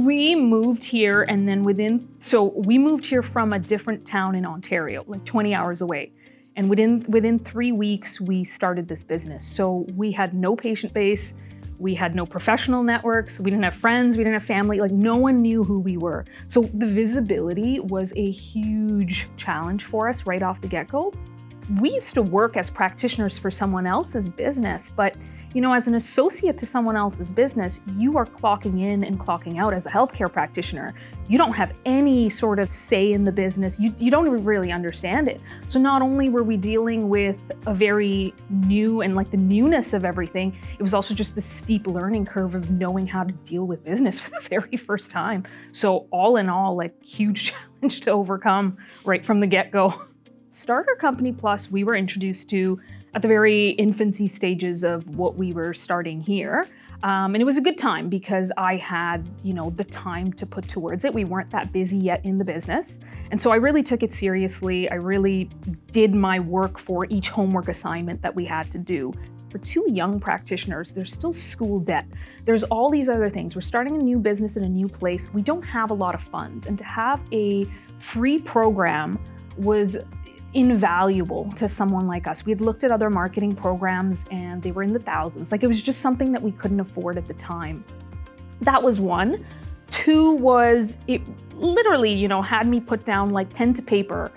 We moved here and then we moved here from a different town in Ontario, like 20 hours away. And within 3 weeks, we started this business. So we had no patient base, we had no professional networks, we didn't have friends, we didn't have family, like no one knew who we were. So the visibility was a huge challenge for us right off the get-go. We used to work as practitioners for someone else's business, but as an associate to someone else's business, you are clocking in and clocking out as a healthcare practitioner. You don't have any sort of say in the business. You don't even really understand it. So not only were we dealing with a very new and like the newness of everything, it was also just the steep learning curve of knowing how to deal with business for the very first time. So all in all, like huge challenge to overcome right from the get-go. Starter Company Plus, we were introduced to at the very infancy stages of what we were starting here. And it was a good time because I had, the time to put towards it. We weren't that busy yet in the business. And so I really took it seriously. I really did my work for each homework assignment that we had to do. For two young practitioners, there's still school debt. There's all these other things. We're starting a new business in a new place. We don't have a lot of funds. And to have a free program was invaluable to someone like us. We had looked at other marketing programs and they were in the thousands. Like it was just something that we couldn't afford at the time. That was one. Two was it literally, had me put down like pen to paper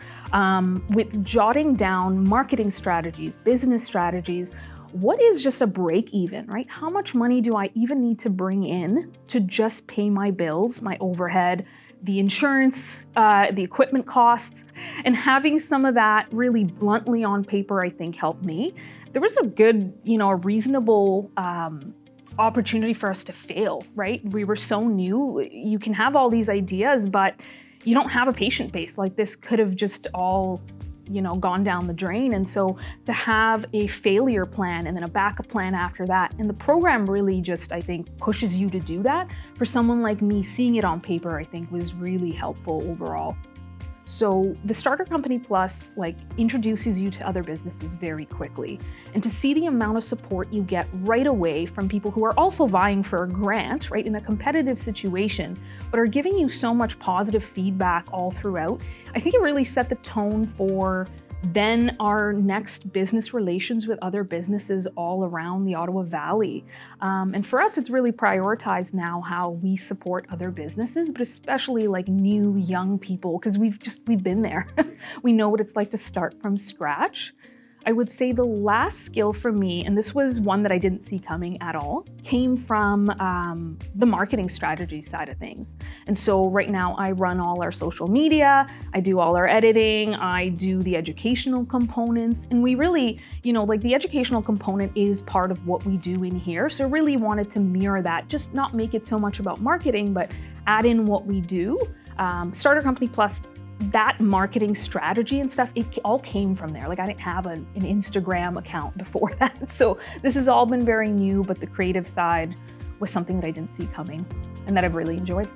with jotting down marketing strategies, business strategies. What is just a break even, right? How much money do I even need to bring in to just pay my bills, my overhead, the insurance, the equipment costs, and having some of that really bluntly on paper, I think helped me. There was a good, a reasonable opportunity for us to fail, right? We were so new. You can have all these ideas, but you don't have a patient base. Like this could have just all gone down the drain. And so to have a failure plan and then a backup plan after that, and the program really just, I think, pushes you to do that. For someone like me, seeing it on paper, I think was really helpful overall. So the Starter Company Plus introduces you to other businesses very quickly. And to see the amount of support you get right away from people who are also vying for a grant, right, in a competitive situation, but are giving you so much positive feedback all throughout, I think it really set the tone for then our next business relations with other businesses all around the Ottawa Valley. And for us, it's really prioritized now how we support other businesses, but especially like new young people, because we've been there. We know what it's like to start from scratch. I would say the last skill for me, and this was one that I didn't see coming at all, came from the marketing strategy side of things. And so right now I run all our social media, I do all our editing, I do the educational components, and we really, the educational component is part of what we do in here. So really wanted to mirror that, just not make it so much about marketing, but add in what we do. Starter Company Plus, that marketing strategy and stuff, it all came from there. Like I didn't have an Instagram account before that. So this has all been very new, but the creative side was something that I didn't see coming and that I've really enjoyed.